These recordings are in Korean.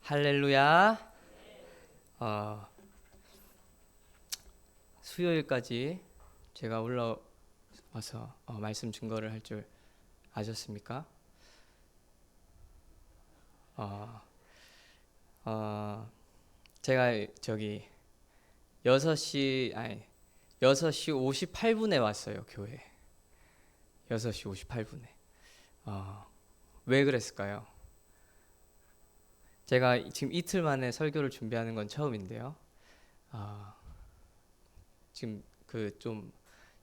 할렐루야. 수요일까지 제가 올라와서 말씀 증거를 할 줄 아셨습니까? 제가 6시 58분에 왔어요, 교회. 6시 58분에. 왜 그랬을까요? 제가 지금 이틀 만에 설교를 준비하는 건 처음인데요. 지금 좀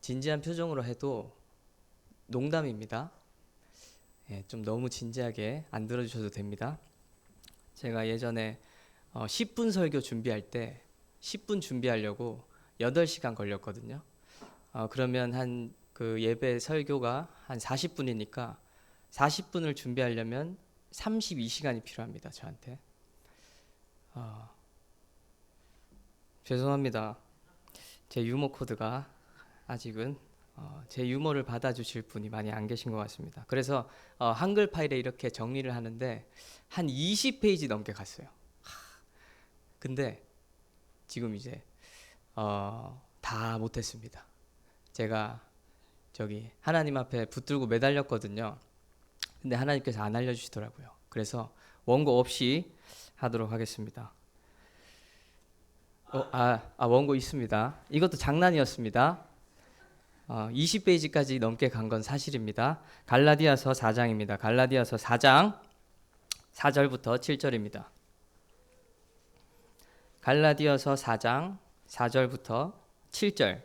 진지한 표정으로 해도 농담입니다. 좀 너무 진지하게 안 들어주셔도 됩니다. 제가 예전에 10분 설교 준비할 때 10분 준비하려고 8시간 걸렸거든요. 그러면 예배 설교가 한 40분이니까 40분을 준비하려면 32시간이 필요합니다, 저한테. 죄송합니다. 제 유머 코드가 아직은 제 유머를 받아주실 분이 많이 안 계신 것 같습니다. 그래서 한글 파일에 이렇게 정리를 하는데 한 20페이지 넘게 갔어요. 근데 지금 이제 다 못했습니다. 제가 하나님 앞에 붙들고 매달렸거든요. 근데 하나님께서 안 알려주시더라고요. 그래서 원고 없이 하도록 하겠습니다. 원고 있습니다. 이것도 장난이었습니다. 20페이지까지 넘게 간 건 사실입니다. 갈라디아서 4장입니다. 갈라디아서 4장 4절부터 7절입니다. 갈라디아서 4장 4절부터 7절.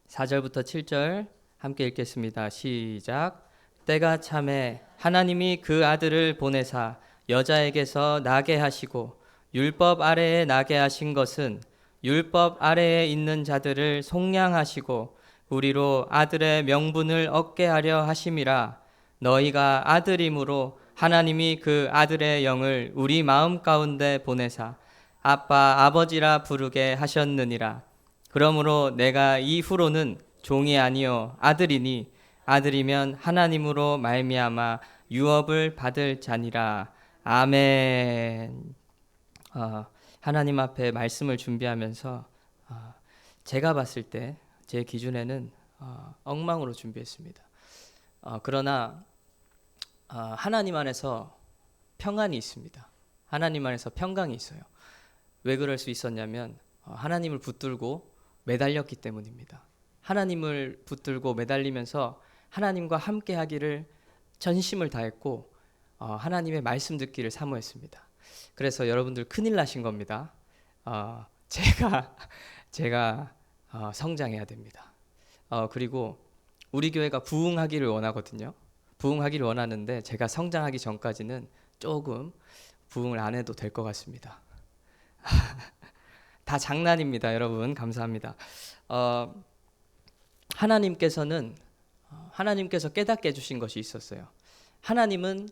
4절부터 7절 함께 읽겠습니다. 시작. 때가 차매 하나님이 그 아들을 보내사 여자에게서 나게 하시고 율법 아래에 나게 하신 것은 율법 아래에 있는 자들을 속량하시고 우리로 아들의 명분을 얻게 하려 하심이라. 너희가 아들임으로 하나님이 그 아들의 영을 우리 마음 가운데 보내사 아빠 아버지라 부르게 하셨느니라. 그러므로 내가 이후로는 종이 아니요 아들이니 아들이면 하나님으로 말미암아 유업을 받을 자니라. 아멘. 하나님 앞에 말씀을 준비하면서 제가 봤을 때 제 기준에는 엉망으로 준비했습니다. 그러나 하나님 안에서 평안이 있습니다. 하나님 안에서 평강이 있어요. 왜 그럴 수 있었냐면 하나님을 붙들고 매달렸기 때문입니다. 하나님을 붙들고 매달리면서 하나님과 함께 하기를 전심을 다했고 하나님의 말씀 듣기를 사모했습니다. 그래서 여러분들 큰일 나신 겁니다. 제가 성장해야 됩니다. 그리고 우리 교회가 부흥하기를 원하거든요. 부흥하기를 원하는데 제가 성장하기 전까지는 조금 부흥을 안 해도 될 것 같습니다. 다 장난입니다, 여러분. 감사합니다. 하나님께서 깨닫게 해주신 것이 있었어요. 하나님은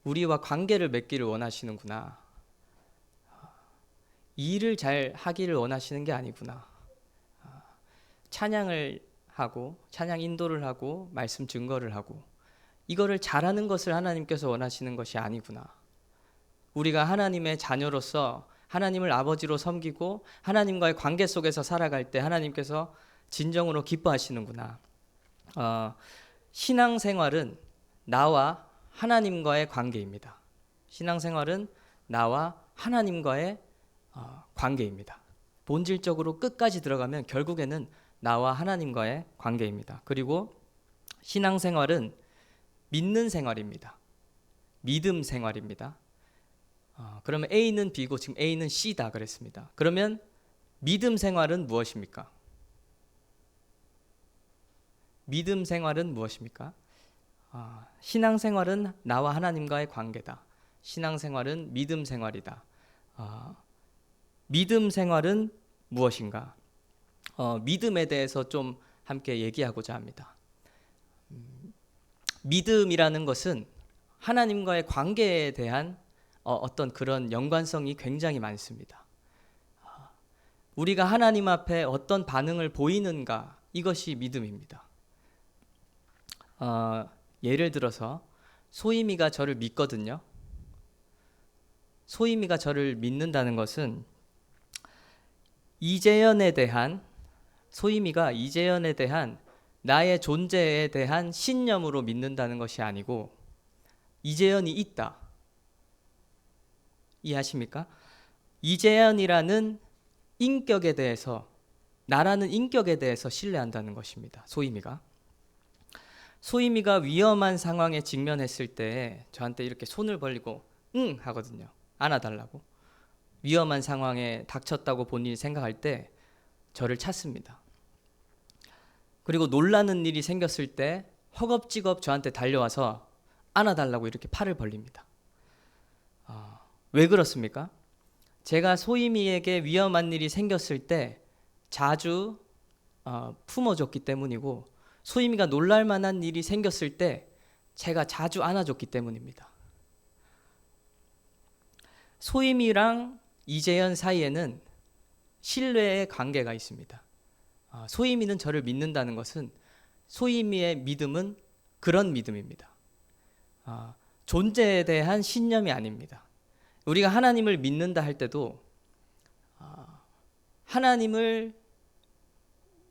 우리와 관계를 맺기를 원하시는구나. 일을 잘 하기를 원하시는 게 아니구나. 찬양을 하고 찬양 인도를 하고 말씀 증거를 하고 이거를 잘하는 것을 하나님께서 원하시는 것이 아니구나. 우리가 하나님의 자녀로서 하나님을 아버지로 섬기고 하나님과의 관계 속에서 살아갈 때 하나님께서 진정으로 기뻐하시는구나. 신앙생활은 나와 하나님과의 관계입니다. 신앙생활은 나와 하나님과의 관계입니다. 본질적으로 끝까지 들어가면 결국에는 나와 하나님과의 관계입니다. 그리고 신앙생활은 믿는 생활입니다. 믿음 생활입니다. 그러면 A는 B고 지금 A는 C다 그랬습니다. 그러면 믿음 생활은 무엇입니까? 믿음 생활은 무엇입니까? 신앙생활은 나와 하나님과의 관계다. 신앙생활은 믿음 생활이다. 믿음 생활은 무엇인가? 믿음에 대해서 좀 함께 얘기하고자 합니다. 믿음이라는 것은 하나님과의 관계에 대한 어떤 그런 연관성이 굉장히 많습니다. 우리가 하나님 앞에 어떤 반응을 보이는가, 이것이 믿음입니다. 예를 들어서 소임이가 저를 믿거든요. 소임이가 저를 믿는다는 것은 소임이가 이재현에 대한 나의 존재에 대한 신념으로 믿는다는 것이 아니고 이재현이 있다. 이해하십니까? 이재현이라는 인격에 대해서, 나라는 인격에 대해서 신뢰한다는 것입니다. 소임이가 위험한 상황에 직면했을 때 저한테 이렇게 손을 벌리고 응 하거든요. 안아달라고. 위험한 상황에 닥쳤다고 본인이 생각할 때 저를 찾습니다. 그리고 놀라는 일이 생겼을 때 허겁지겁 저한테 달려와서 안아달라고 이렇게 팔을 벌립니다. 왜 그렇습니까? 제가 소임이에게 위험한 일이 생겼을 때 자주 품어줬기 때문이고, 소임이가 놀랄 만한 일이 생겼을 때 제가 자주 안아줬기 때문입니다. 소임이랑 이재현 사이에는 신뢰의 관계가 있습니다. 소임이는 저를 믿는다는 것은, 소임이의 믿음은 그런 믿음입니다. 존재에 대한 신념이 아닙니다. 우리가 하나님을 믿는다 할 때도 하나님을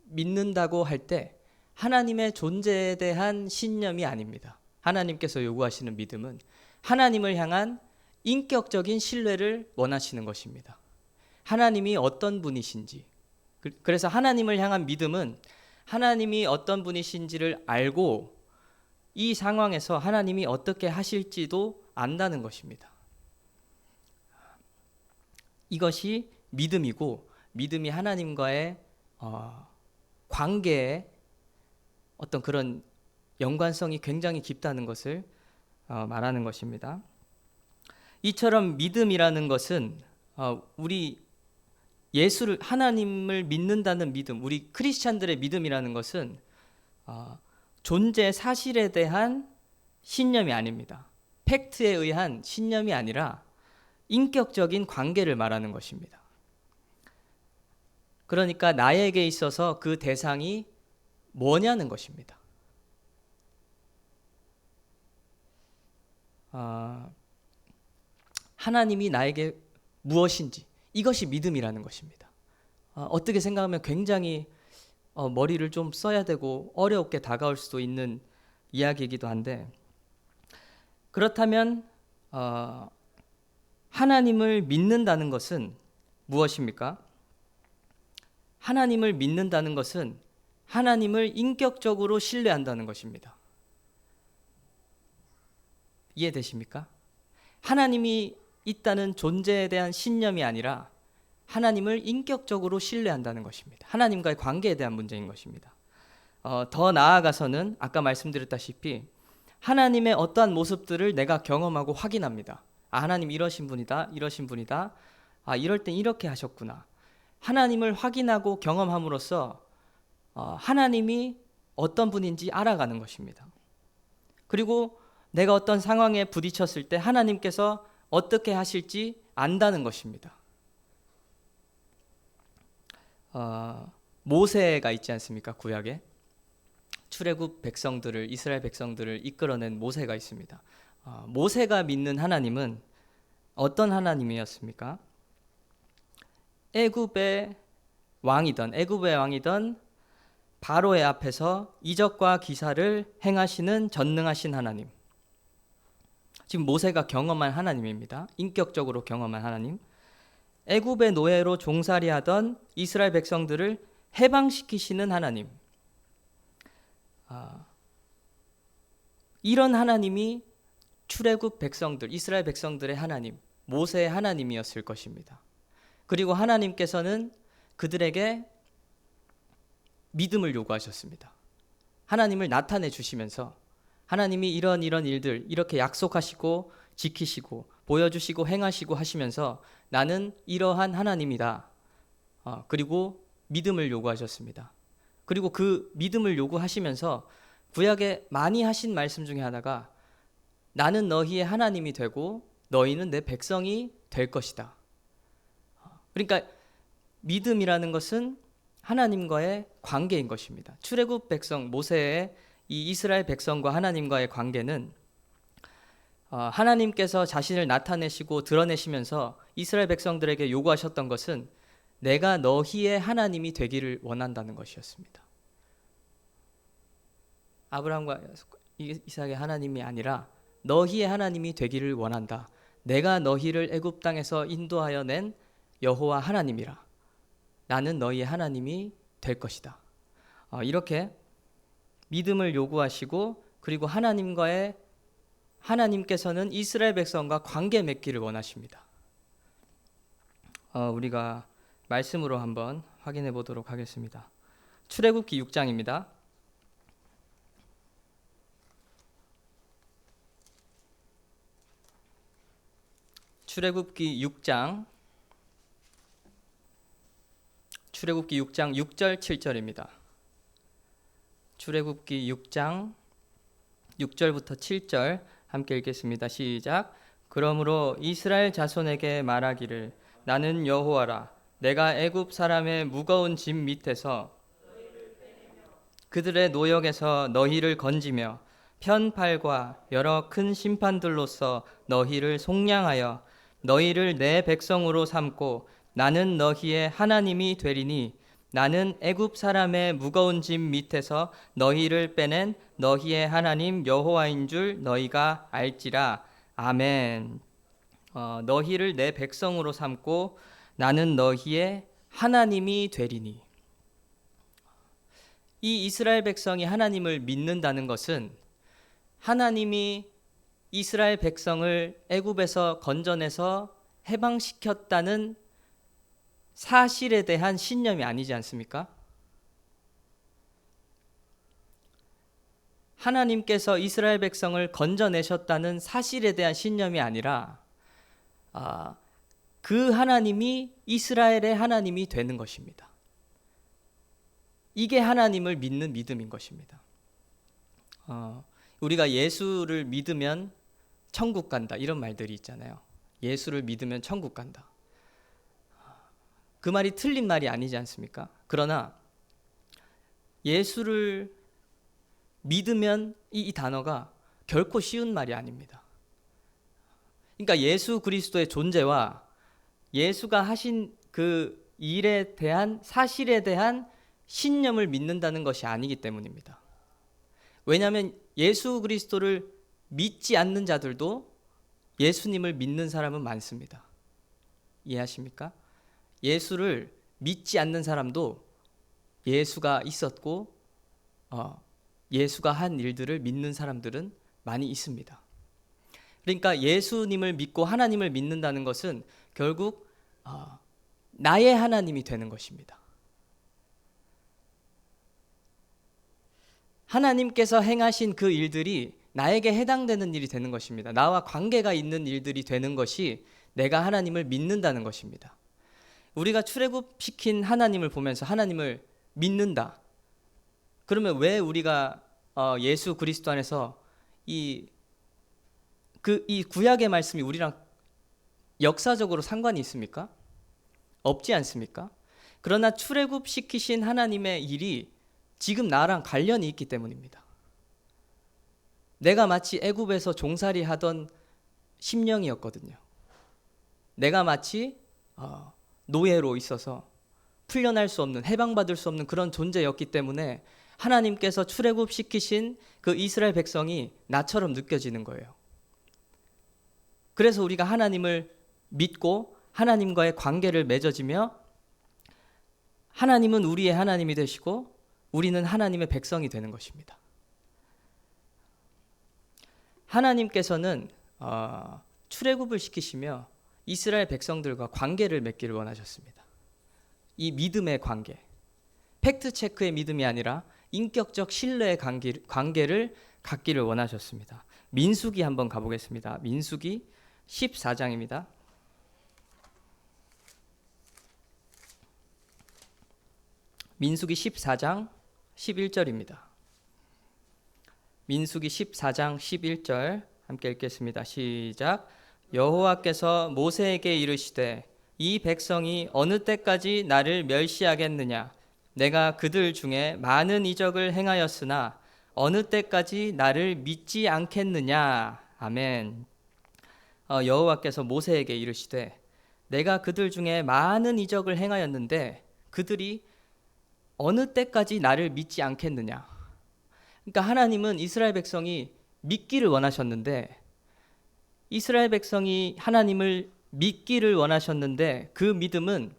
믿는다고 할 때 하나님의 존재에 대한 신념이 아닙니다. 하나님께서 요구하시는 믿음은 하나님을 향한 인격적인 신뢰를 원하시는 것입니다. 하나님이 어떤 분이신지, 그래서 하나님을 향한 믿음은 하나님이 어떤 분이신지를 알고 이 상황에서 하나님이 어떻게 하실지도 안다는 것입니다. 이것이 믿음이고, 믿음이 하나님과의 관계에 어떤 그런 연관성이 굉장히 깊다는 것을 말하는 것입니다. 이처럼 믿음이라는 것은 우리 하나님을 믿는다는 믿음, 우리 크리스찬들의 믿음이라는 것은 존재 사실에 대한 신념이 아닙니다. 팩트에 의한 신념이 아니라 인격적인 관계를 말하는 것입니다. 그러니까 나에게 있어서 그 대상이 뭐냐는 것입니다. 하나님이 나에게 무엇인지, 이것이 믿음이라는 것입니다. 어떻게 생각하면 굉장히 머리를 좀 써야 되고 어렵게 다가올 수도 있는 이야기이기도 한데, 그렇다면 하나님을 믿는다는 것은 무엇입니까? 하나님을 믿는다는 것은 하나님을 인격적으로 신뢰한다는 것입니다. 이해되십니까? 하나님이 있다는 존재에 대한 신념이 아니라 하나님을 인격적으로 신뢰한다는 것입니다. 하나님과의 관계에 대한 문제인 것입니다. 더 나아가서는 아까 말씀드렸다시피 하나님의 어떠한 모습들을 내가 경험하고 확인합니다. 하나님 이러신 분이다, 이러신 분이다. 이럴 땐 이렇게 하셨구나. 하나님을 확인하고 경험함으로써 하나님이 어떤 분인지 알아가는 것입니다. 그리고 내가 어떤 상황에 부딪혔을 때 하나님께서 어떻게 하실지 안다는 것입니다. 모세가 있지 않습니까? 구약에 출애굽 백성들을, 이스라엘 백성들을 이끌어낸 모세가 있습니다. 모세가 믿는 하나님은 어떤 하나님이었습니까? 애굽의 왕이던 바로의 앞에서 이적과 기사를 행하시는 전능하신 하나님. 지금 모세가 경험한 하나님입니다. 인격적으로 경험한 하나님. 애굽의 노예로 종살이하던 이스라엘 백성들을 해방시키시는 하나님. 이런 하나님이 출애굽 백성들, 이스라엘 백성들의 하나님, 모세의 하나님이었을 것입니다. 그리고 하나님께서는 그들에게 믿음을 요구하셨습니다. 하나님을 나타내 주시면서 하나님이 이런 일들 이렇게 약속하시고 지키시고 보여주시고 행하시고 하시면서 나는 이러한 하나님이다. 그리고 믿음을 요구하셨습니다. 그리고 그 믿음을 요구하시면서 구약에 많이 하신 말씀 중에 하나가 나는 너희의 하나님이 되고 너희는 내 백성이 될 것이다. 그러니까 믿음이라는 것은 하나님과의 관계인 것입니다. 출애굽 백성 모세의 이 이스라엘 백성과 하나님과의 관계는 하나님께서 자신을 나타내시고 드러내시면서 이스라엘 백성들에게 요구하셨던 것은 내가 너희의 하나님이 되기를 원한다는 것이었습니다. 아브라함과 이삭의 하나님이 아니라 너희의 하나님이 되기를 원한다. 내가 너희를 애굽 땅에서 인도하여 낸 여호와 하나님이라. 나는 너희의 하나님이 될 것이다. 이렇게 믿음을 요구하시고 그리고 하나님께서는 이스라엘 백성과 관계 맺기를 원하십니다. 우리가 말씀으로 한번 확인해 보도록 하겠습니다. 출애굽기 6장입니다. 출애굽기 6장 6절 7절입니다. 출애굽기 6장 6절부터 7절 함께 읽겠습니다. 시작. 그러므로 이스라엘 자손에게 말하기를 나는 여호와라. 내가 애굽 사람의 무거운 짐 밑에서 그들의 노역에서 너희를 건지며 편팔과 여러 큰 심판들로서 너희를 속량하여 너희를 내 백성으로 삼고 나는 너희의 하나님이 되리니 나는 애굽 사람의 무거운 짐 밑에서 너희를 빼낸 너희의 하나님 여호와인 줄 너희가 알지라. 아멘. 너희를 내 백성으로 삼고 나는 너희의 하나님이 되리니. 이 이스라엘 백성이 하나님을 믿는다는 것은 하나님이 이스라엘 백성을 애굽에서 건져내서 해방시켰다는 사실에 대한 신념이 아니지 않습니까? 하나님께서 이스라엘 백성을 건져내셨다는 사실에 대한 신념이 아니라 그 하나님이 이스라엘의 하나님이 되는 것입니다. 이게 하나님을 믿는 믿음인 것입니다. 우리가 예수를 믿으면 천국 간다 이런 말들이 있잖아요. 예수를 믿으면 천국 간다. 그 말이 틀린 말이 아니지 않습니까? 그러나 예수를 믿으면 이 단어가 결코 쉬운 말이 아닙니다. 그러니까 예수 그리스도의 존재와 예수가 하신 그 일에 대한 사실에 대한 신념을 믿는다는 것이 아니기 때문입니다. 왜냐하면 예수 그리스도를 믿지 않는 자들도 예수님을 믿는 사람은 많습니다. 이해하십니까? 예수를 믿지 않는 사람도 예수가 있었고 예수가 한 일들을 믿는 사람들은 많이 있습니다. 그러니까 예수님을 믿고 하나님을 믿는다는 것은 결국 나의 하나님이 되는 것입니다. 하나님께서 행하신 그 일들이 나에게 해당되는 일이 되는 것입니다. 나와 관계가 있는 일들이 되는 것이 내가 하나님을 믿는다는 것입니다. 우리가 출애굽시킨 하나님을 보면서 하나님을 믿는다. 그러면 왜 우리가 예수 그리스도 안에서 이 구약의 말씀이 우리랑 역사적으로 상관이 있습니까? 없지 않습니까? 그러나 출애굽시키신 하나님의 일이 지금 나랑 관련이 있기 때문입니다. 내가 마치 애굽에서 종살이 하던 심령이었거든요. 내가 마치 노예로 있어서 풀려날 수 없는, 해방받을 수 없는 그런 존재였기 때문에 하나님께서 출애굽시키신 그 이스라엘 백성이 나처럼 느껴지는 거예요. 그래서 우리가 하나님을 믿고 하나님과의 관계를 맺어지며 하나님은 우리의 하나님이 되시고 우리는 하나님의 백성이 되는 것입니다. 하나님께서는 출애굽을 시키시며 이스라엘 백성들과 관계를 맺기를 원하셨습니다. 이 믿음의 관계, 팩트 체크의 믿음이 아니라 인격적 신뢰의 관계를 갖기를 원하셨습니다. 민수기 한번 가보겠습니다. 민수기 14장입니다. 민수기 14장 11절입니다. 민수기 14장 11절 함께 읽겠습니다. 시작. 여호와께서 모세에게 이르시되 이 백성이 어느 때까지 나를 멸시하겠느냐? 내가 그들 중에 많은 이적을 행하였으나 어느 때까지 나를 믿지 않겠느냐? 아멘. 여호와께서 모세에게 이르시되 내가 그들 중에 많은 이적을 행하였는데 그들이 어느 때까지 나를 믿지 않겠느냐. 그러니까 하나님은 이스라엘 백성이 믿기를 원하셨는데, 이스라엘 백성이 하나님을 믿기를 원하셨는데 그 믿음은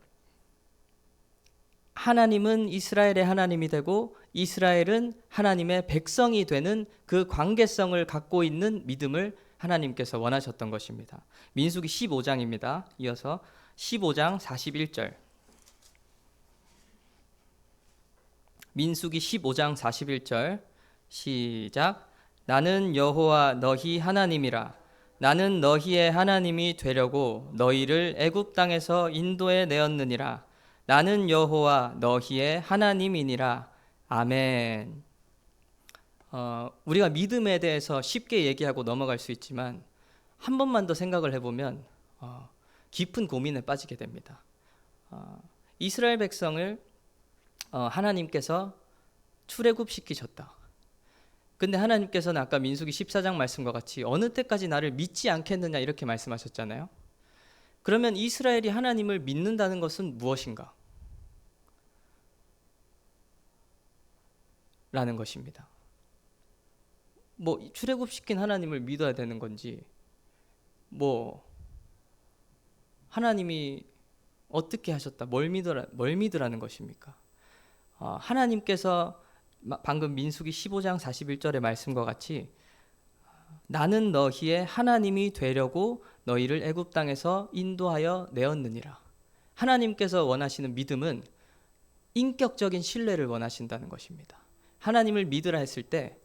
하나님은 이스라엘의 하나님이 되고 이스라엘은 하나님의 백성이 되는 그 관계성을 갖고 있는 믿음을 하나님께서 원하셨던 것입니다. 민수기 15장입니다. 이어서 15장 41절. 민수기 15장 41절 시작. 나는 여호와 너희 하나님이라. 나는 너희의 하나님이 되려고 너희를 애굽 땅에서 인도해 내었느니라. 나는 여호와 너희의 하나님이니라. 아멘. 우리가 믿음에 대해서 쉽게 얘기하고 넘어갈 수 있지만 한 번만 더 생각을 해보면 깊은 고민에 빠지게 됩니다. 이스라엘 백성을 하나님께서 출애굽시키셨다. 근데 하나님께서는 아까 민수기 14장 말씀과 같이 어느 때까지 나를 믿지 않겠느냐 이렇게 말씀하셨잖아요. 그러면 이스라엘이 하나님을 믿는다는 것은 무엇인가? 라는 것입니다. 뭐 출애굽시킨 하나님을 믿어야 되는 건지, 뭐 하나님이 어떻게 하셨다, 뭘 믿으라는 것입니까? 하나님께서 방금 민수기 15장 41절의 말씀과 같이 나는 너희의 하나님이 되려고 너희를 애굽 땅에서 인도하여 내었느니라. 하나님께서 원하시는 믿음은 인격적인 신뢰를 원하신다는 것입니다. 하나님을 믿으라 했을 때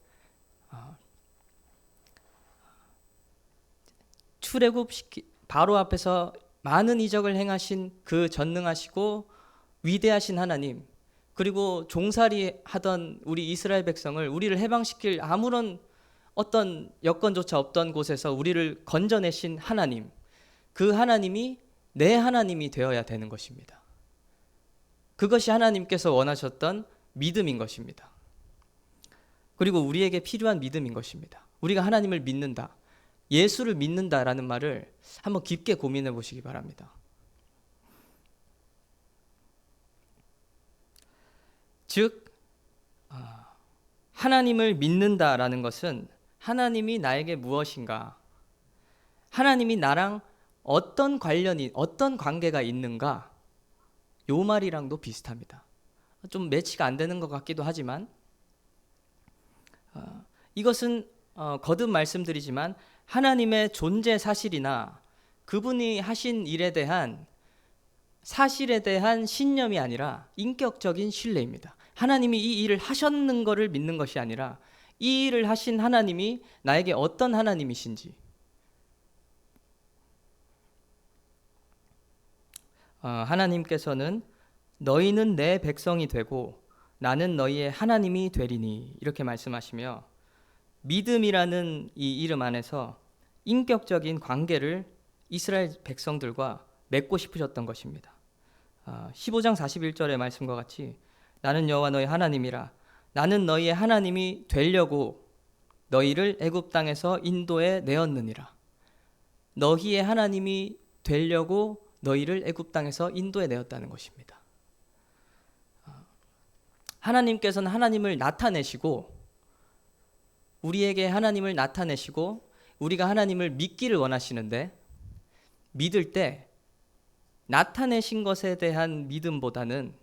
바로 앞에서 많은 이적을 행하신 그 전능하시고 위대하신 하나님, 그리고 종살이 하던 우리 이스라엘 백성을, 우리를 해방시킬 아무런 어떤 여건조차 없던 곳에서 우리를 건져내신 하나님, 그 하나님이 내 하나님이 되어야 되는 것입니다. 그것이 하나님께서 원하셨던 믿음인 것입니다. 그리고 우리에게 필요한 믿음인 것입니다. 우리가 하나님을 믿는다, 예수를 믿는다라는 말을 한번 깊게 고민해 보시기 바랍니다. 즉 하나님을 믿는다라는 것은 하나님이 나에게 무엇인가, 하나님이 나랑 어떤 관련이, 어떤 관계가 있는가, 요 말이랑도 비슷합니다. 좀 매치가 안 되는 것 같기도 하지만 이것은 거듭 말씀드리지만 하나님의 존재 사실이나 그분이 하신 일에 대한 사실에 대한 신념이 아니라 인격적인 신뢰입니다. 하나님이 이 일을 하셨는 것을 믿는 것이 아니라 이 일을 하신 하나님이 나에게 어떤 하나님이신지, 하나님께서는 너희는 내 백성이 되고 나는 너희의 하나님이 되리니 이렇게 말씀하시며 믿음이라는 이 이름 안에서 인격적인 관계를 이스라엘 백성들과 맺고 싶으셨던 것입니다. 15장 41절의 말씀과 같이 나는 여호와 너희 하나님이라. 나는 너희의 하나님이 되려고 너희를 애굽 땅에서 인도해 내었느니라. 너희의 하나님이 되려고 너희를 애굽 땅에서 인도해 내었다는 것입니다. 하나님께서는 하나님을 나타내시고, 우리에게 하나님을 나타내시고 우리가 하나님을 믿기를 원하시는데, 믿을 때 나타내신 것에 대한 믿음보다는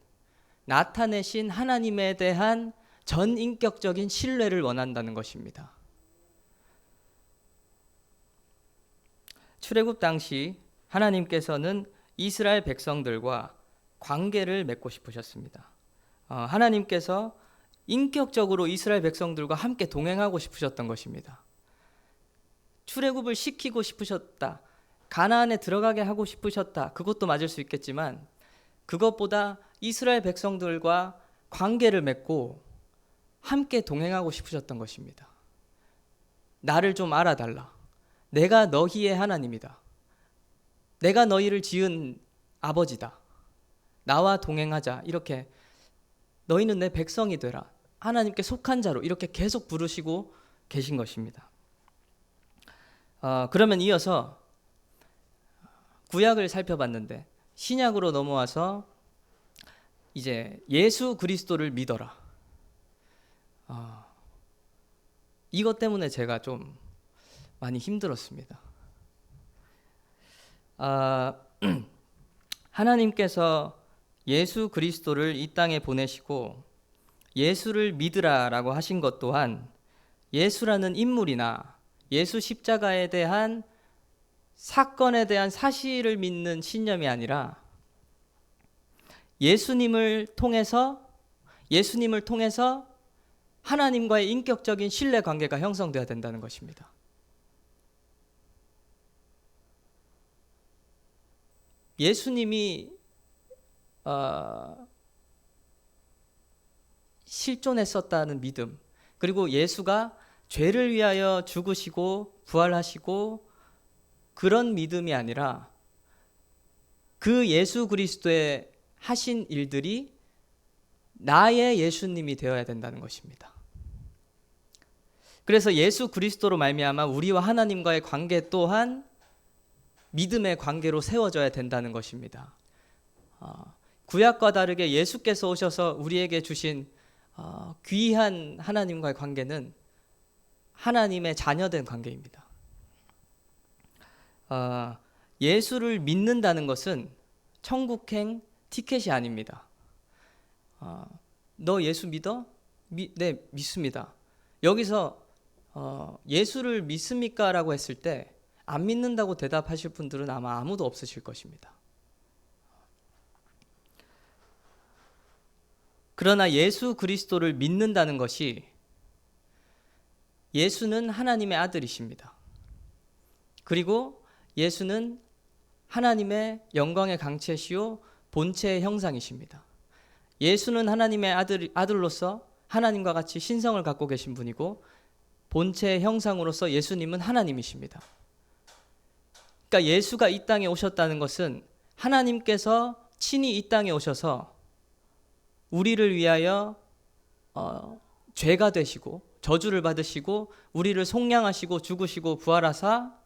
나타내신 하나님에 대한 전인격적인 신뢰를 원한다는 것입니다. 출애굽 당시 하나님께서는 이스라엘 백성들과 관계를 맺고 싶으셨습니다. 하나님께서 인격적으로 이스라엘 백성들과 함께 동행하고 싶으셨던 것입니다. 출애굽을 시키고 싶으셨다, 가나안에 들어가게 하고 싶으셨다, 그것도 맞을 수 있겠지만 그것보다 이스라엘 백성들과 관계를 맺고 함께 동행하고 싶으셨던 것입니다. 나를 좀 알아달라. 내가 너희의 하나님이다. 내가 너희를 지은 아버지다. 나와 동행하자. 이렇게 너희는 내 백성이 되라. 하나님께 속한 자로 이렇게 계속 부르시고 계신 것입니다. 그러면 이어서 구약을 살펴봤는데 신약으로 넘어와서 이제 예수 그리스도를 믿어라. 이것 때문에 제가 좀 많이 힘들었습니다. 하나님께서 예수 그리스도를 이 땅에 보내시고 예수를 믿으라라고 하신 것 또한 예수라는 인물이나 예수 십자가에 대한 사건에 대한 사실을 믿는 신념이 아니라 예수님을 통해서 하나님과의 인격적인 신뢰 관계가 형성되어야 된다는 것입니다. 예수님이 실존했었다는 믿음, 그리고 예수가 죄를 위하여 죽으시고 부활하시고 그런 믿음이 아니라 그 예수 그리스도의 하신 일들이 나의 예수님이 되어야 된다는 것입니다. 그래서 예수 그리스도로 말미암아 우리와 하나님과의 관계 또한 믿음의 관계로 세워져야 된다는 것입니다. 구약과 다르게 예수께서 오셔서 우리에게 주신 귀한 하나님과의 관계는 하나님의 자녀된 관계입니다. 예수를 믿는다는 것은 천국행 티켓이 아닙니다. 너 예수 믿어? 네, 믿습니다. 여기서 예수를 믿습니까? 라고 했을 때 안 믿는다고 대답하실 분들은 아마 아무도 없으실 것입니다. 그러나 예수 그리스도를 믿는다는 것이 예수는 하나님의 아들이십니다. 그리고 예수는 하나님의 영광의 강체시요 본체의 형상이십니다. 예수는 하나님의 아들로서 하나님과 같이 신성을 갖고 계신 분이고 본체의 형상으로서 예수님은 하나님이십니다. 그러니까 예수가 이 땅에 오셨다는 것은 하나님께서 친히 이 땅에 오셔서 우리를 위하여 죄가 되시고 저주를 받으시고 우리를 속량하시고 죽으시고 부활하사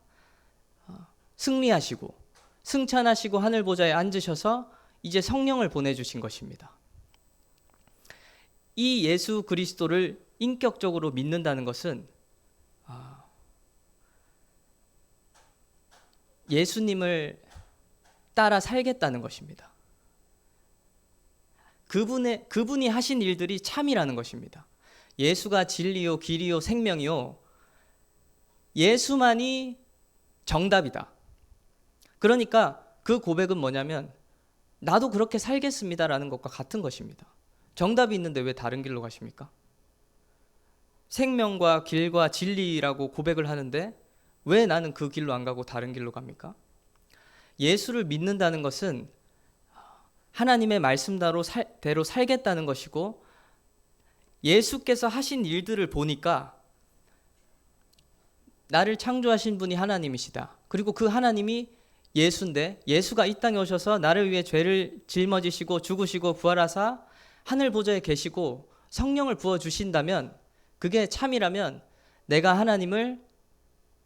승리하시고 승천하시고 하늘 보좌에 앉으셔서 이제 성령을 보내주신 것입니다. 이 예수 그리스도를 인격적으로 믿는다는 것은 예수님을 따라 살겠다는 것입니다. 그분이 하신 일들이 참이라는 것입니다. 예수가 진리요 길이요 생명이요 예수만이 정답이다. 그러니까 그 고백은 뭐냐면 나도 그렇게 살겠습니다라는 것과 같은 것입니다. 정답이 있는데 왜 다른 길로 가십니까? 생명과 길과 진리라고 고백을 하는데 왜 나는 그 길로 안 가고 다른 길로 갑니까? 예수를 믿는다는 것은 하나님의 말씀대로 살겠다는 것이고 예수께서 하신 일들을 보니까 나를 창조하신 분이 하나님이시다. 그리고 그 하나님이 예수인데 예수가 이 땅에 오셔서 나를 위해 죄를 짊어지시고 죽으시고 부활하사 하늘 보좌에 계시고 성령을 부어주신다면 그게 참이라면 내가 하나님을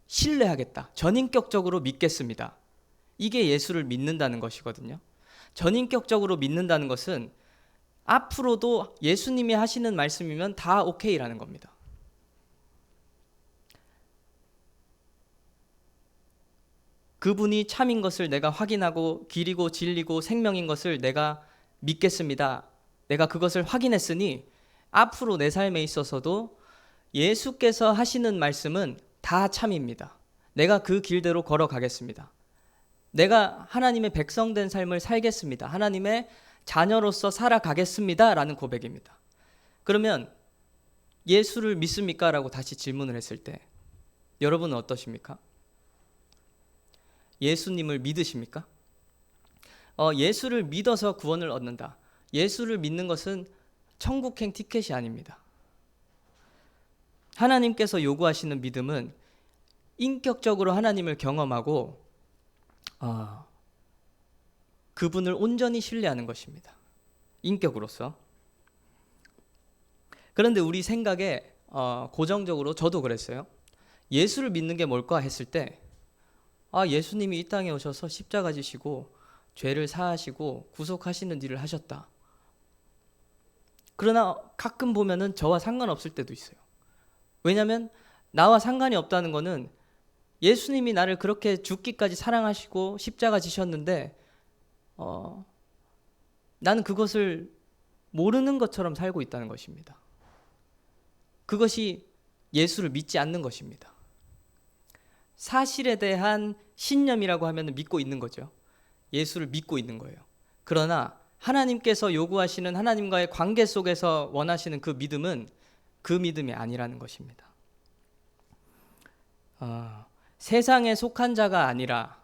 신뢰하겠다. 전인격적으로 믿겠습니다. 이게 예수를 믿는다는 것이거든요. 전인격적으로 믿는다는 것은 앞으로도 예수님이 하시는 말씀이면 다 오케이라는 겁니다. 그분이 참인 것을 내가 확인하고 길이고 진리고 생명인 것을 내가 믿겠습니다. 내가 그것을 확인했으니 앞으로 내 삶에 있어서도 예수께서 하시는 말씀은 다 참입니다. 내가 그 길대로 걸어가겠습니다. 내가 하나님의 백성된 삶을 살겠습니다. 하나님의 자녀로서 살아가겠습니다. 라는 고백입니다. 그러면 예수를 믿습니까? 라고 다시 질문을 했을 때 여러분은 어떠십니까? 예수님을 믿으십니까? 예수를 믿어서 구원을 얻는다. 예수를 믿는 것은 천국행 티켓이 아닙니다. 하나님께서 요구하시는 믿음은 인격적으로 하나님을 경험하고 그분을 온전히 신뢰하는 것입니다. 인격으로서. 그런데 우리 생각에 고정적으로 저도 그랬어요. 예수를 믿는 게 뭘까 했을 때 예수님이 이 땅에 오셔서 십자가 지시고 죄를 사하시고 구속하시는 일을 하셨다. 그러나 가끔 보면은 저와 상관없을 때도 있어요. 왜냐하면 나와 상관이 없다는 거는 예수님이 나를 그렇게 죽기까지 사랑하시고 십자가 지셨는데 나는 그것을 모르는 것처럼 살고 있다는 것입니다. 그것이 예수를 믿지 않는 것입니다. 사실에 대한 신념이라고 하면 믿고 있는 거죠. 예수를 믿고 있는 거예요. 그러나 하나님께서 요구하시는 하나님과의 관계 속에서 원하시는 그 믿음은 그 믿음이 아니라는 것입니다. 세상에 속한 자가 아니라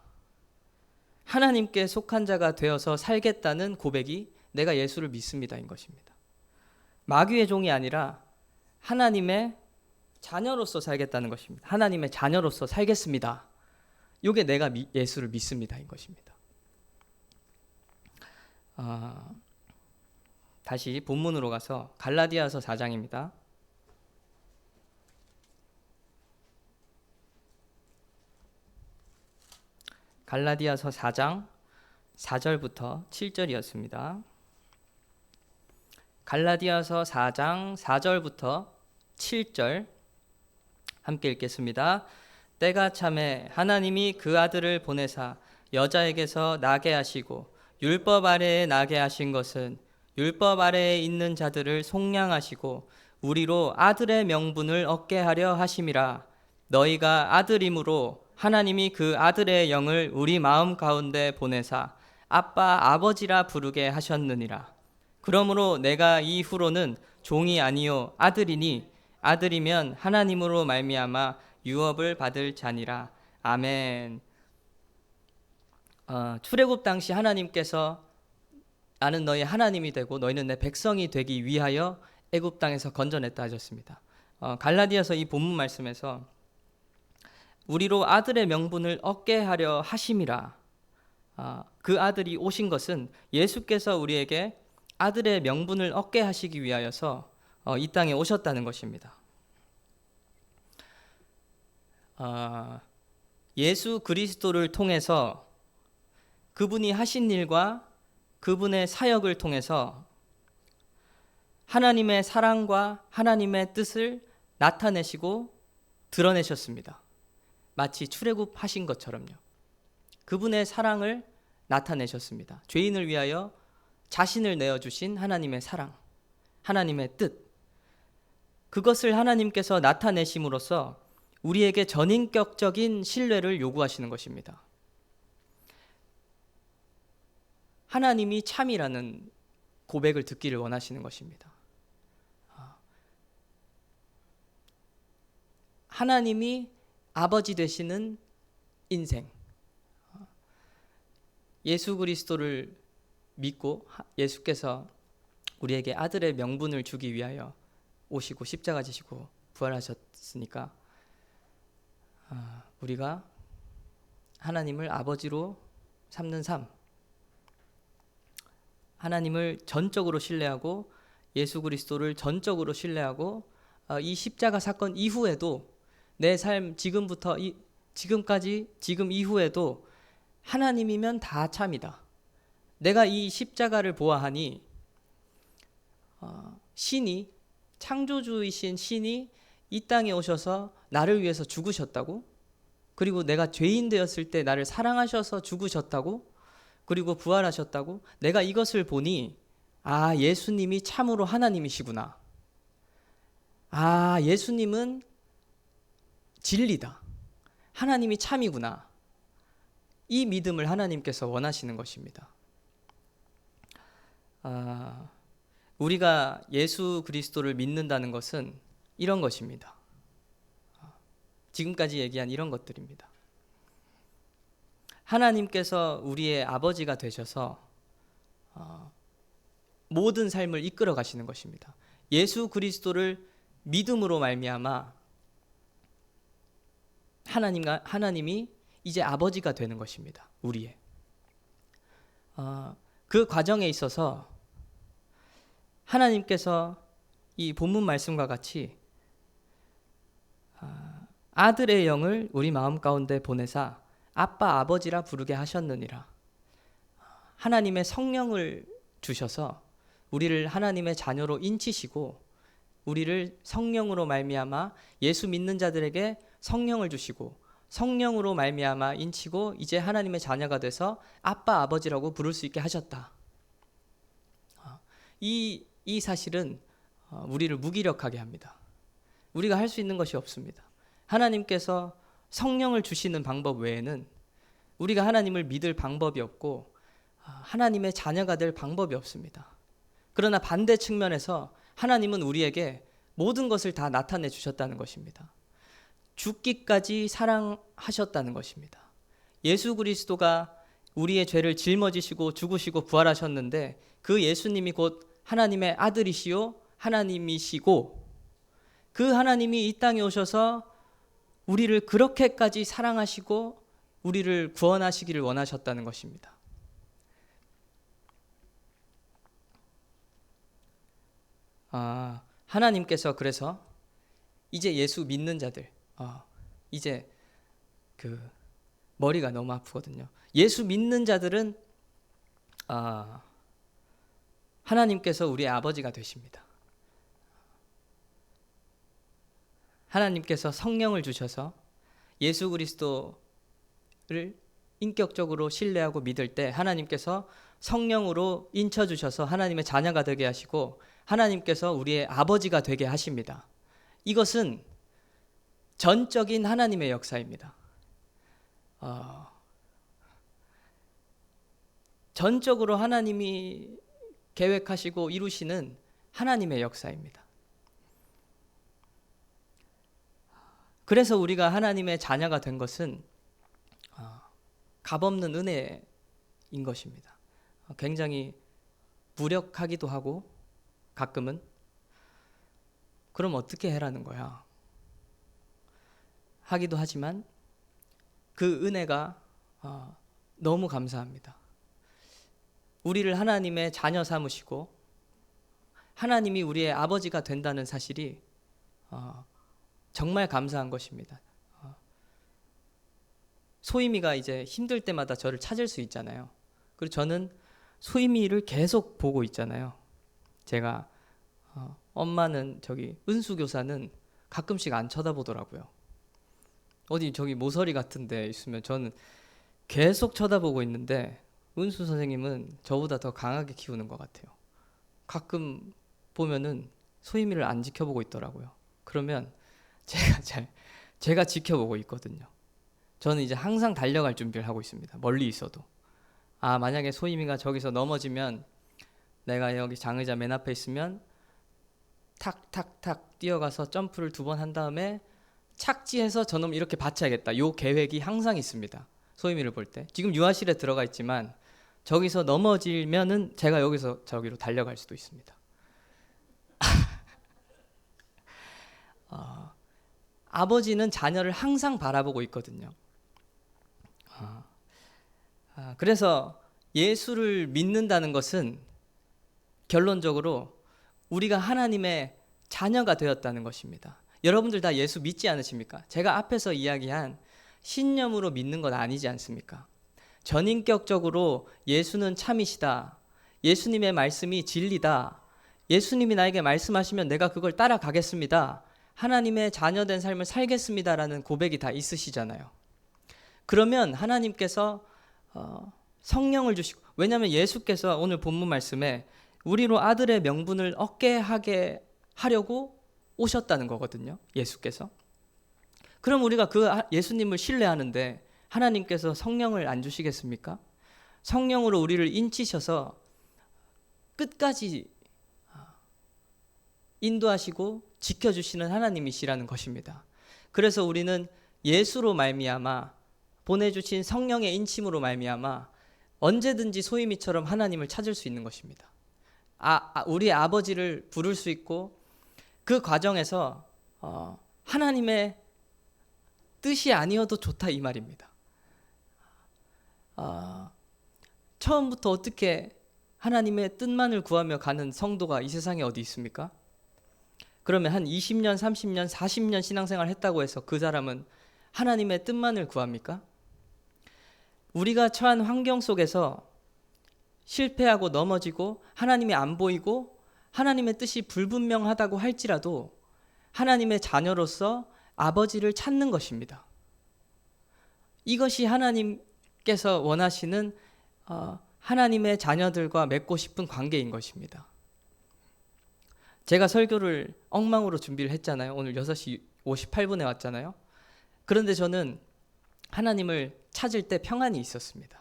하나님께 속한 자가 되어서 살겠다는 고백이 내가 예수를 믿습니다인 것입니다. 마귀의 종이 아니라 하나님의 자녀로서 살겠다는 것입니다. 하나님의 자녀로서 살겠습니다. 이게 내가 예수를 믿습니다인 것입니다. 다시 본문으로 가서 갈라디아서 4장입니다. 갈라디아서 4장 4절부터 7절이었습니다. 갈라디아서 4장 4절부터 7절 함께 읽겠습니다. 때가 차매 하나님이 그 아들을 보내사 여자에게서 나게 하시고 율법 아래에 나게 하신 것은 율법 아래에 있는 자들을 속량하시고 우리로 아들의 명분을 얻게 하려 하심이라. 너희가 아들임으로 하나님이 그 아들의 영을 우리 마음 가운데 보내사 아빠 아버지라 부르게 하셨느니라. 그러므로 내가 이후로는 종이 아니요 아들이니 아들이면 하나님으로 말미암아 유업을 받을 자니라. 아멘. 출애굽 당시 하나님께서 나는 너희 하나님이 되고 너희는 내 백성이 되기 위하여 애굽 땅에서 건져냈다 하셨습니다. 갈라디아서 이 본문 말씀에서 우리로 아들의 명분을 얻게 하려 하심이라. 그 아들이 오신 것은 예수께서 우리에게 아들의 명분을 얻게 하시기 위하여서 이 땅에 오셨다는 것입니다. 예수 그리스도를 통해서 그분이 하신 일과 그분의 사역을 통해서 하나님의 사랑과 하나님의 뜻을 나타내시고 드러내셨습니다. 마치 출애굽하신 것처럼요. 그분의 사랑을 나타내셨습니다. 죄인을 위하여 자신을 내어주신 하나님의 사랑, 하나님의 뜻, 그것을 하나님께서 나타내심으로써 우리에게 전인격적인 신뢰를 요구하시는 것입니다. 하나님이 참이라는 고백을 듣기를 원하시는 것입니다. 하나님이 아버지 되시는 인생, 예수 그리스도를 믿고 예수께서 우리에게 아들의 명분을 주기 위하여 오시고 십자가 지시고 부활하셨으니까 우리가 하나님을 아버지로 삼는 삶, 하나님을 전적으로 신뢰하고 예수 그리스도를 전적으로 신뢰하고 이 십자가 사건 이후에도 내 삶 지금부터 지금까지 지금 이후에도 하나님이면 다 참이다. 내가 이 십자가를 보아하니 신이 창조주이신 신이 이 땅에 오셔서 나를 위해서 죽으셨다고, 그리고 내가 죄인 되었을 때 나를 사랑하셔서 죽으셨다고, 그리고 부활하셨다고, 내가 이것을 보니 예수님이 참으로 하나님이시구나. 예수님은 진리다. 하나님이 참이구나. 이 믿음을 하나님께서 원하시는 것입니다. 우리가 예수 그리스도를 믿는다는 것은 이런 것입니다. 지금까지 얘기한 이런 것들입니다. 하나님께서 우리의 아버지가 되셔서 모든 삶을 이끌어 가시는 것입니다. 예수 그리스도를 믿음으로 말미암아 하나님이 이제 아버지가 되는 것입니다. 우리의 그 과정에 있어서 하나님께서 이 본문 말씀과 같이 아들의 영을 우리 마음 가운데 보내사 아빠 아버지라 부르게 하셨느니라. 하나님의 성령을 주셔서 우리를 하나님의 자녀로 인치시고 우리를 성령으로 말미암아 예수 믿는 자들에게 성령을 주시고 성령으로 말미암아 인치고 이제 하나님의 자녀가 돼서 아빠 아버지라고 부를 수 있게 하셨다. 이 사실은 우리를 무기력하게 합니다. 우리가 할 수 있는 것이 없습니다. 하나님께서 성령을 주시는 방법 외에는 우리가 하나님을 믿을 방법이 없고 하나님의 자녀가 될 방법이 없습니다. 그러나 반대 측면에서 하나님은 우리에게 모든 것을 다 나타내 주셨다는 것입니다. 죽기까지 사랑하셨다는 것입니다. 예수 그리스도가 우리의 죄를 짊어지시고 죽으시고 부활하셨는데 그 예수님이 곧 하나님의 아들이시요 하나님이시고 그 하나님이 이 땅에 오셔서 우리를 그렇게까지 사랑하시고 우리를 구원하시기를 원하셨다는 것입니다. 하나님께서 그래서 이제 예수 믿는 자들 이제 그 머리가 너무 아프거든요. 예수 믿는 자들은 하나님께서 우리의 아버지가 되십니다. 하나님께서 성령을 주셔서 예수 그리스도를 인격적으로 신뢰하고 믿을 때 하나님께서 성령으로 인쳐주셔서 하나님의 자녀가 되게 하시고 하나님께서 우리의 아버지가 되게 하십니다. 이것은 전적인 하나님의 역사입니다. 전적으로 하나님이 계획하시고 이루시는 하나님의 역사입니다. 그래서 우리가 하나님의 자녀가 된 것은 값없는 은혜인 것입니다. 굉장히 무력하기도 하고 가끔은 그럼 어떻게 해라는 거야 하기도 하지만 그 은혜가 너무 감사합니다. 우리를 하나님의 자녀 삼으시고 하나님이 우리의 아버지가 된다는 사실이 정말 감사한 것입니다. 소희미가 이제 힘들 때마다 저를 찾을 수 있잖아요. 그리고 저는 소희미를 계속 보고 있잖아요. 제가 엄마는 저기 은수 교사는 가끔씩 안 쳐다보더라고요. 어디 저기 모서리 같은 데 있으면 저는 계속 쳐다보고 있는데 은수 선생님은 저보다 더 강하게 키우는 것 같아요. 가끔 보면은 소희미를 안 지켜보고 있더라고요. 그러면 제가 지켜보고 있거든요. 저는 이제 항상 달려갈 준비를 하고 있습니다. 멀리 있어도. 만약에 소희미가 저기서 넘어지면 내가 여기 장의자 맨 앞에 있으면 탁탁탁 뛰어가서 점프를 2번 한 다음에 착지해서 저놈 이렇게 받쳐야겠다. 요 계획이 항상 있습니다. 소희미를 볼 때. 지금 유아실에 들어가 있지만 저기서 넘어지면은 제가 여기서 저기로 달려갈 수도 있습니다. 아버지는 자녀를 항상 바라보고 있거든요. 그래서 예수를 믿는다는 것은 결론적으로 우리가 하나님의 자녀가 되었다는 것입니다. 여러분들 다 예수 믿지 않으십니까? 제가 앞에서 이야기한 신념으로 믿는 건 아니지 않습니까? 전인격적으로 예수는 참이시다. 예수님의 말씀이 진리다. 예수님이 나에게 말씀하시면 내가 그걸 따라가겠습니다. 하나님의 자녀된 삶을 살겠습니다라는 고백이 다 있으시잖아요. 그러면 하나님께서 성령을 주시고, 왜냐하면 예수께서 오늘 본문 말씀에 우리로 아들의 명분을 얻게 하게 하려고 오셨다는 거거든요. 예수께서. 그럼 우리가 그 예수님을 신뢰하는데 하나님께서 성령을 안 주시겠습니까? 성령으로 우리를 인치셔서 끝까지 인도하시고 지켜주시는 하나님이시라는 것입니다. 그래서 우리는 예수로 말미암아 보내주신 성령의 인침으로 말미암아 언제든지 소희미처럼 하나님을 찾을 수 있는 것입니다. 우리 아버지를 부를 수 있고 그 과정에서 하나님의 뜻이 아니어도 좋다 이 말입니다. 처음부터 어떻게 하나님의 뜻만을 구하며 가는 성도가 이 세상에 어디 있습니까? 그러면 한 20년, 30년, 40년 신앙생활 했다고 해서 그 사람은 하나님의 뜻만을 구합니까? 우리가 처한 환경 속에서 실패하고 넘어지고 하나님이 안 보이고 하나님의 뜻이 불분명하다고 할지라도 하나님의 자녀로서 아버지를 찾는 것입니다. 이것이 하나님께서 원하시는 하나님의 자녀들과 맺고 싶은 관계인 것입니다. 제가 설교를 엉망으로 준비를 했잖아요. 오늘 6시 58분에 왔잖아요. 그런데 저는 하나님을 찾을 때 평안이 있었습니다.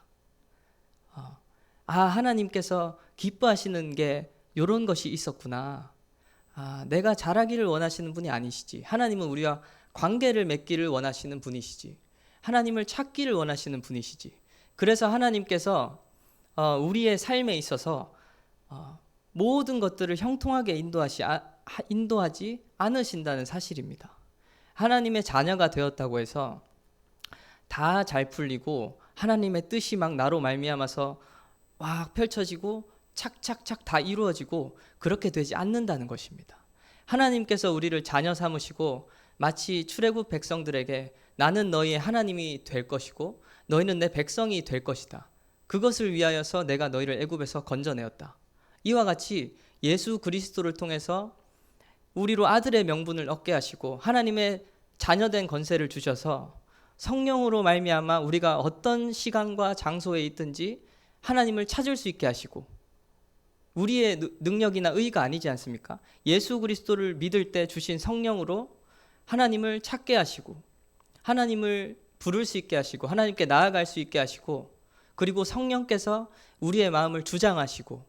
하나님께서 기뻐하시는 게 이런 것이 있었구나. 내가 잘하기를 원하시는 분이 아니시지. 하나님은 우리와 관계를 맺기를 원하시는 분이시지. 하나님을 찾기를 원하시는 분이시지. 그래서 하나님께서 우리의 삶에 있어서 모든 것들을 형통하게 인도하지 않으신다는 사실입니다. 하나님의 자녀가 되었다고 해서 다 잘 풀리고 하나님의 뜻이 막 나로 말미암아서 막 펼쳐지고 착착착 다 이루어지고 그렇게 되지 않는다는 것입니다. 하나님께서 우리를 자녀 삼으시고 마치 출애굽 백성들에게 나는 너희의 하나님이 될 것이고 너희는 내 백성이 될 것이다. 그것을 위하여서 내가 너희를 애굽에서 건져내었다. 이와 같이 예수 그리스도를 통해서 우리로 아들의 명분을 얻게 하시고 하나님의 자녀된 권세를 주셔서 성령으로 말미암아 우리가 어떤 시간과 장소에 있든지 하나님을 찾을 수 있게 하시고 우리의 능력이나 의가 아니지 않습니까? 예수 그리스도를 믿을 때 주신 성령으로 하나님을 찾게 하시고 하나님을 부를 수 있게 하시고 하나님께 나아갈 수 있게 하시고 그리고 성령께서 우리의 마음을 주장하시고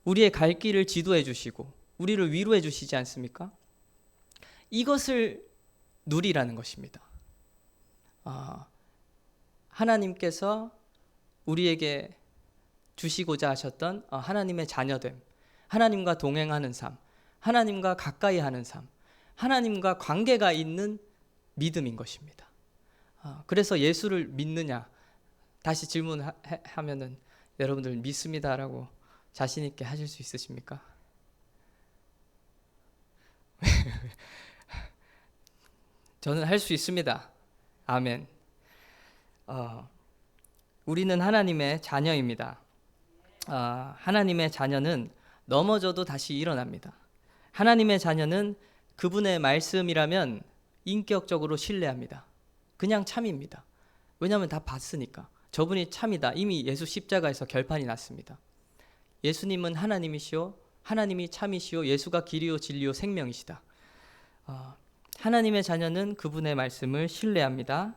우리의 갈 길을 지도해 주시고 우리를 위로해 주시지 않습니까? 이것을 누리라는 것입니다. 하나님께서 우리에게 주시고자 하셨던 하나님의 자녀됨, 하나님과 동행하는 삶, 하나님과 가까이 하는 삶, 하나님과 관계가 있는 믿음인 것입니다. 그래서 예수를 믿느냐? 다시 질문하면은 여러분들 믿습니다라고 자신 있게 하실 수 있으십니까? 저는 할 수 있습니다. 아멘. 우리는 하나님의 자녀입니다. 하나님의 자녀는 넘어져도 다시 일어납니다. 하나님의 자녀는 그분의 말씀이라면 인격적으로 신뢰합니다. 그냥 참입니다. 왜냐하면 다 봤으니까. 저분이 참이다. 이미 예수 십자가에서 결판이 났습니다. 예수님은 하나님이시오. 하나님이 참이시오. 예수가 길이요 진리요 생명이시다. 하나님의 자녀는 그분의 말씀을 신뢰합니다.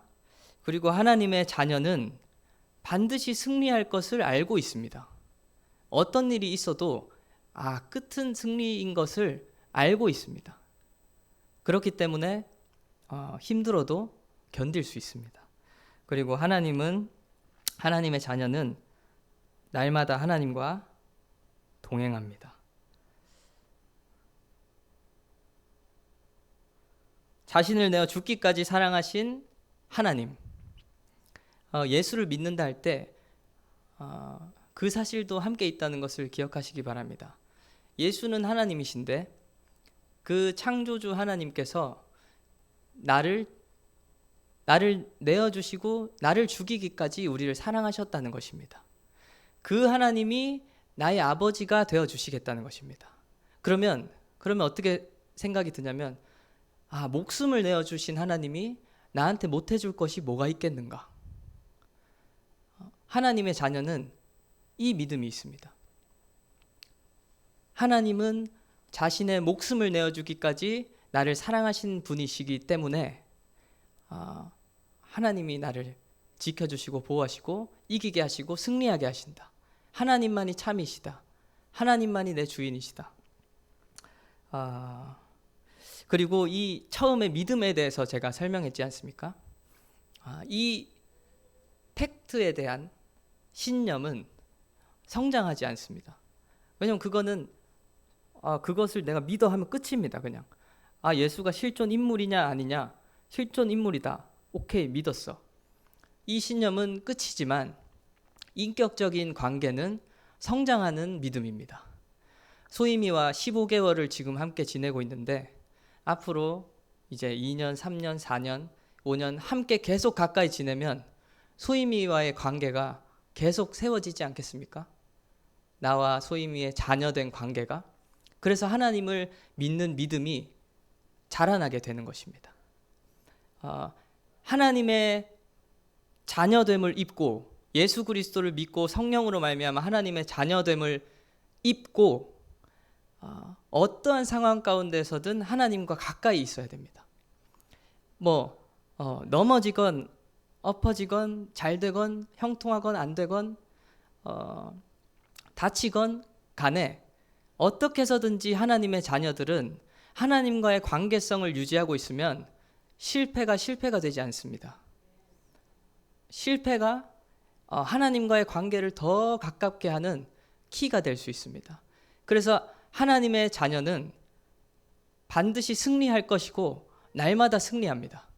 그리고 하나님의 자녀는 반드시 승리할 것을 알고 있습니다. 어떤 일이 있어도 끝은 승리인 것을 알고 있습니다. 그렇기 때문에 힘들어도 견딜 수 있습니다. 그리고 하나님의 자녀는 날마다 하나님과 동행합니다. 자신을 내어 죽기까지 사랑하신 하나님. 예수를 믿는다 할 때 그 사실도 함께 있다는 것을 기억하시기 바랍니다. 예수는 하나님이신데 그 창조주 하나님께서 나를 내어주시고 나를 죽이기까지 우리를 사랑하셨다는 것입니다. 그 하나님이 나의 아버지가 되어주시겠다는 것입니다. 그러면 어떻게 생각이 드냐면 목숨을 내어주신 하나님이 나한테 못해줄 것이 뭐가 있겠는가? 하나님의 자녀는 이 믿음이 있습니다. 하나님은 자신의 목숨을 내어주기까지 나를 사랑하신 분이시기 때문에 하나님이 나를 지켜주시고 보호하시고 이기게 하시고 승리하게 하신다. 하나님만이 참이시다. 하나님만이 내 주인이시다. 그리고 이 처음에 믿음에 대해서 제가 설명했지 않습니까? 이 팩트에 대한 신념은 성장하지 않습니다. 왜냐하면 그거는 그것을 내가 믿어 하면 끝입니다. 그냥 예수가 실존 인물이냐 아니냐, 실존 인물이다. 오케이, 믿었어. 이 신념은 끝이지만 인격적인 관계는 성장하는 믿음입니다. 소희미와 15개월을 지금 함께 지내고 있는데 앞으로 이제 2년, 3년, 4년, 5년 함께 계속 가까이 지내면 소임이와의 관계가 계속 세워지지 않겠습니까? 나와 소임이의 자녀된 관계가. 그래서 하나님을 믿는 믿음이 자라나게 되는 것입니다. 하나님의 자녀됨을 입고 예수 그리스도를 믿고 성령으로 말미암아 하나님의 자녀됨을 입고 어떠한 상황 가운데서든 하나님과 가까이 있어야 됩니다. 넘어지건 엎어지건 잘 되건 형통하건 안 되건 다치건 간에 어떻게 해서든지 하나님의 자녀들은 하나님과의 관계성을 유지하고 있으면 실패가 되지 않습니다. 실패가 하나님과의 관계를 더 가깝게 하는 키가 될 수 있습니다. 그래서 하나님의 자녀는 반드시 승리할 것이고 날마다 승리합니다.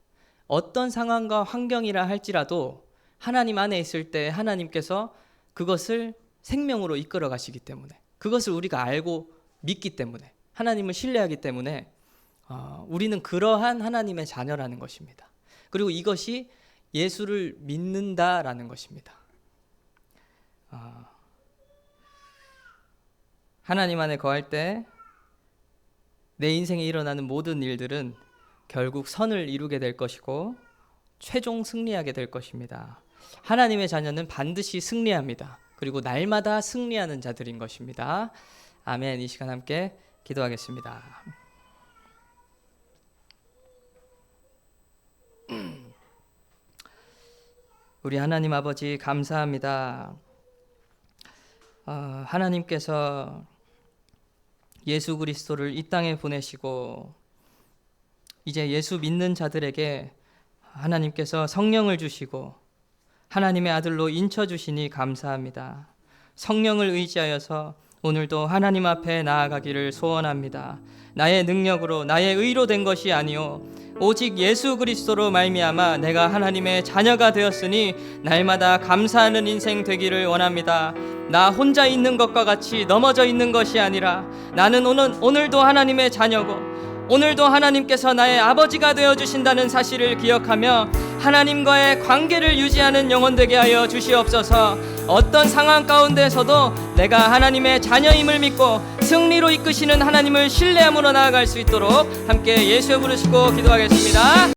어떤 상황과 환경이라 할지라도 하나님 안에 있을 때 하나님께서 그것을 생명으로 이끌어 가시기 때문에, 그것을 우리가 알고 믿기 때문에, 하나님을 신뢰하기 때문에 우리는 그러한 하나님의 자녀라는 것입니다. 그리고 이것이 예수를 믿는다라는 것입니다. 하나님 안에 거할 때 내 인생에 일어나는 모든 일들은 결국 선을 이루게 될 것이고 최종 승리하게 될 것입니다. 하나님의 자녀는 반드시 승리합니다. 그리고 날마다 승리하는 자들인 것입니다. 아멘. 이 시간 함께 기도하겠습니다. 우리 하나님 아버지 감사합니다. 하나님께서 예수 그리스도를 이 땅에 보내시고 이제 예수 믿는 자들에게 하나님께서 성령을 주시고 하나님의 아들로 인쳐주시니 감사합니다. 성령을 의지하여서 오늘도 하나님 앞에 나아가기를 소원합니다. 나의 능력으로 나의 의로 된 것이 아니요 오직 예수 그리스도로 말미암아 내가 하나님의 자녀가 되었으니 날마다 감사하는 인생 되기를 원합니다. 나 혼자 있는 것과 같이 넘어져 있는 것이 아니라 나는 오늘도 하나님의 자녀고 오늘도 하나님께서 나의 아버지가 되어주신다는 사실을 기억하며 하나님과의 관계를 유지하는 영혼 되게 하여 주시옵소서. 어떤 상황 가운데서도 내가 하나님의 자녀임을 믿고 승리로 이끄시는 하나님을 신뢰함으로 나아갈 수 있도록 함께 예수여 부르시고 기도하겠습니다.